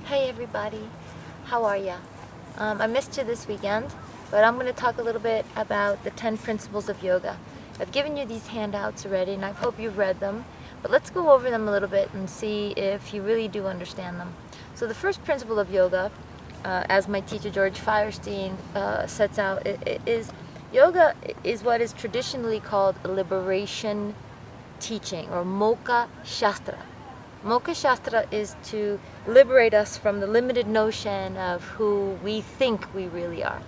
Hey everybody, how are ya? I missed you this weekend, but I'm going to talk a little bit about the 10 principles of yoga. I've given you these handouts already and I hope you've read them, but let's go over them a little bit and see if you really do understand them. So the first principle of yoga, as my teacher George Firestein sets out, is yoga is what is traditionally called a liberation teaching, or Moksha Shastra. Moksha Shastra is to liberate us from the limited notion of who we think we really are.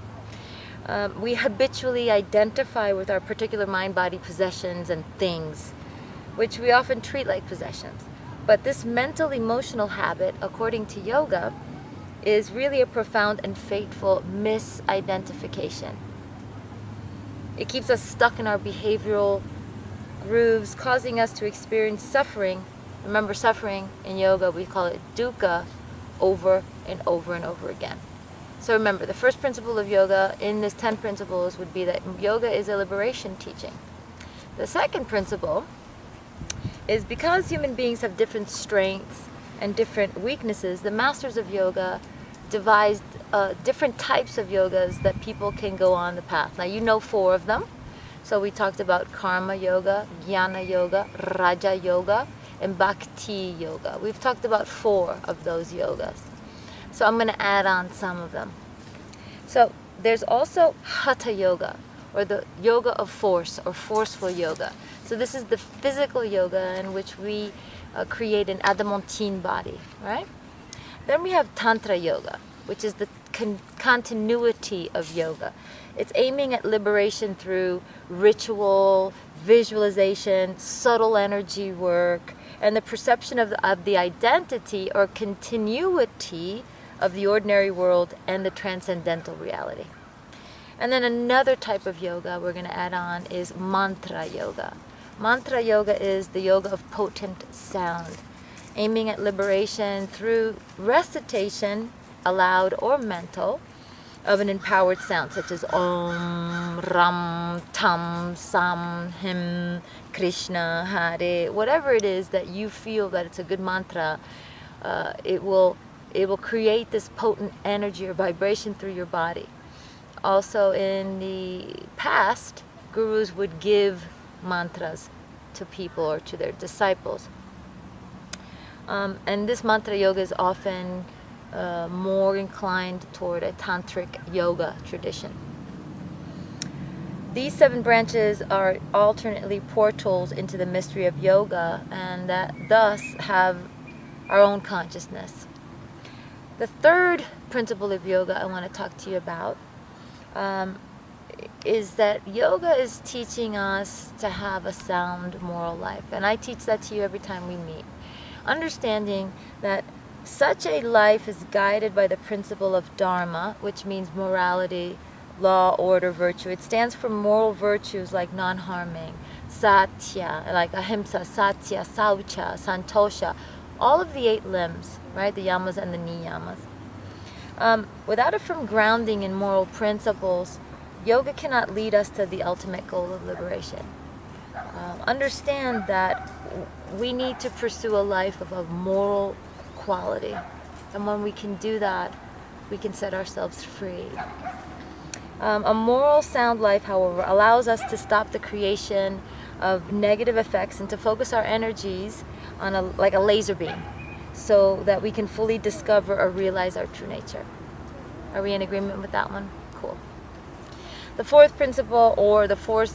We habitually identify with our particular mind-body possessions and things, which we often treat like possessions. But this mental emotional habit, according to yoga, is really a profound and fateful misidentification. It keeps us stuck in our behavioral grooves, causing us to experience suffering. Remember, suffering in yoga, we call it dukkha, over and over and over again. So remember, the first principle of yoga in this 10 principles would be that yoga is a liberation teaching. The second principle is because human beings have different strengths and different weaknesses, the masters of yoga devised different types of yogas that people can go on the path. Now you know 4 of them. So we talked about karma yoga, jnana yoga, raja yoga, and bhakti yoga. We've talked about 4 of those yogas. So I'm going to add on some of them. So there's also hatha yoga, or the yoga of force, or forceful yoga. So this is the physical yoga in which we create an adamantine body, right? Then we have tantra yoga, which is the continuity of yoga. It's aiming at liberation through ritual, visualization, subtle energy work, and the perception of the identity or continuity of the ordinary world and the transcendental reality. And then another type of yoga we're going to add on is mantra yoga. Mantra yoga is the yoga of potent sound, aiming at liberation through recitation, aloud or mental, of an empowered sound such as Om, Ram, Tam, Sam, Him, Krishna, Hare, whatever it is that you feel that it's a good mantra. It will create this potent energy or vibration through your body. Also, in the past, gurus would give mantras to people or to their disciples. And this mantra yoga is often more inclined toward a tantric yoga tradition. These 7 branches are alternately portals into the mystery of yoga, and that thus have our own consciousness. The third principle of yoga I want to talk to you about is that yoga is teaching us to have a sound moral life. And I teach that to you every time we meet. Understanding that such a life is guided by the principle of dharma, which means morality, law, order, virtue. It stands for moral virtues like non-harming, satya, like ahimsa, satya, saucha, santosha, all of the 8 limbs, right? The yamas and the niyamas. Without a firm grounding in moral principles, yoga cannot lead us to the ultimate goal of liberation. Understand that we need to pursue a life of a moral quality, and when we can do that, we can set ourselves free. A moral sound life, however, allows us to stop the creation of negative effects and to focus our energies on like a laser beam, so that we can fully discover or realize our true nature. Are we in agreement with that one? Cool. The 4th principle, or the 4th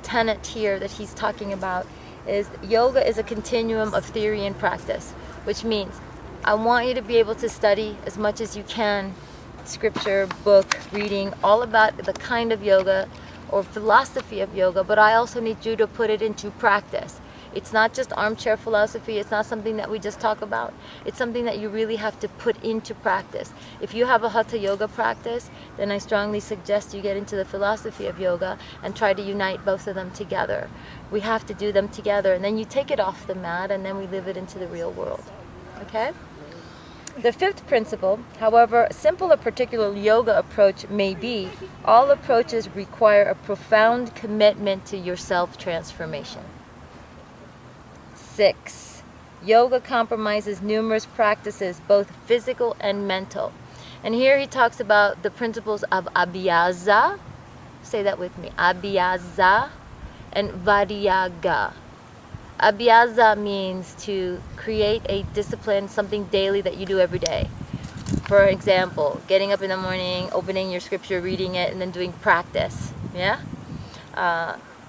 tenet here that he's talking about, is yoga is a continuum of theory and practice, which means I want you to be able to study as much as you can, scripture, book, reading, all about the kind of yoga or philosophy of yoga, but I also need you to put it into practice. It's not just armchair philosophy. It's not something that we just talk about. It's something that you really have to put into practice. If you have a hatha yoga practice, then I strongly suggest you get into the philosophy of yoga and try to unite both of them together. We have to do them together, and then you take it off the mat, and then we live it into the real world. Okay? The 5th principle, however simple a particular yoga approach may be, all approaches require a profound commitment to your self-transformation. 6. Yoga compromises numerous practices, both physical and mental. And here he talks about the principles of abhyasa, say that with me, abhyasa, and varyaga. Abhyasa means to create a discipline, something daily that you do every day. For example, getting up in the morning, opening your scripture, reading it, and then doing practice. Yeah?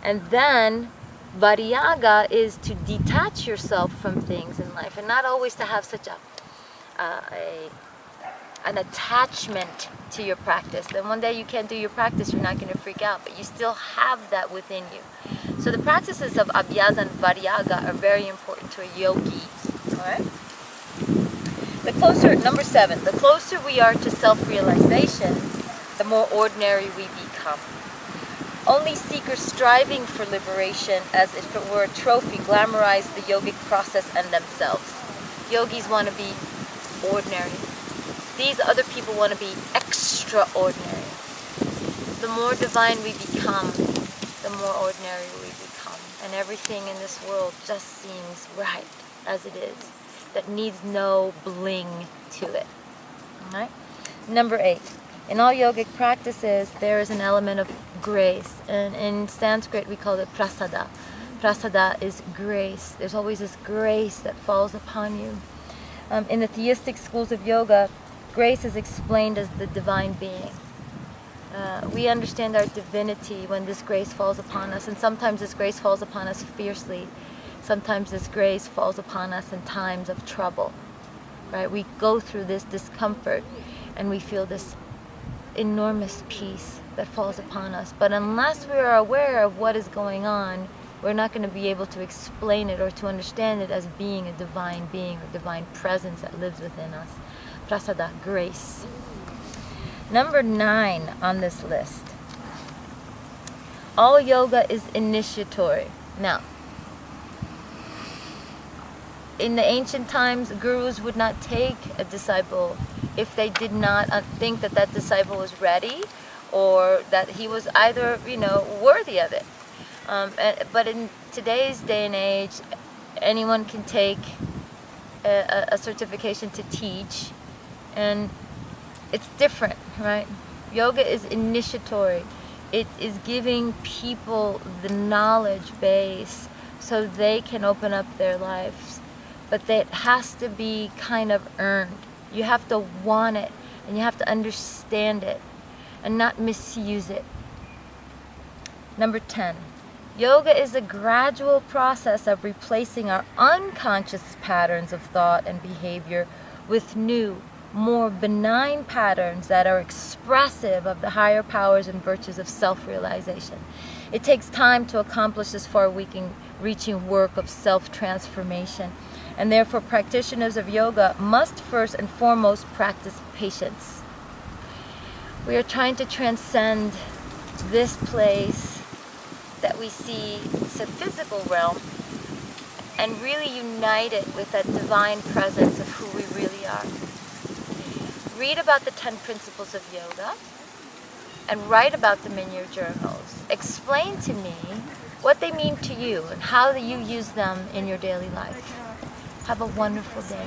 And then Varyaga is to detach yourself from things in life and not always to have such an attachment to your practice. Then one day you can't do your practice, you're not going to freak out, but you still have that within you. So the practices of Abhyasa and Varyaga are very important to a yogi. Alright? Number 7, the closer we are to self-realization, the more ordinary we become. Only seekers striving for liberation, as if it were a trophy, glamorize the yogic process and themselves. Yogis want to be ordinary. These other people want to be extraordinary. The more divine we become, the more ordinary we become. And everything in this world just seems right as it is. That needs no bling to it. Alright? Number 8. In all yogic practices, there is an element of grace. And in Sanskrit, we call it prasada. Prasada is grace. There's always this grace that falls upon you. In the theistic schools of yoga, grace is explained as the divine being. We understand our divinity when this grace falls upon us. And sometimes this grace falls upon us fiercely. Sometimes this grace falls upon us in times of trouble. Right? We go through this discomfort and we feel this enormous peace that falls upon us. But unless we are aware of what is going on, we're not going to be able to explain it or to understand it as being a divine being or divine presence that lives within us. Prasada, grace. Number 9 on this list. All yoga is initiatory. Now, in the ancient times, gurus would not take a disciple if they did not think that that disciple was ready or that he was either, worthy of it. But in today's day and age, anyone can take a certification to teach, and it's different, right? Yoga is initiatory. It is giving people the knowledge base so they can open up their lives. But it has to be kind of earned. You have to want it, and you have to understand it, and not misuse it. Number 10. Yoga is a gradual process of replacing our unconscious patterns of thought and behavior with new, more benign patterns that are expressive of the higher powers and virtues of self-realization. It takes time to accomplish this far-reaching work of self-transformation. And therefore, practitioners of yoga must first and foremost practice patience. We are trying to transcend this place that we see, it's a physical realm, and really unite it with that divine presence of who we really are. Read about the 10 principles of yoga and write about them in your journals. Explain to me what they mean to you and how you use them in your daily life. Have a wonderful day.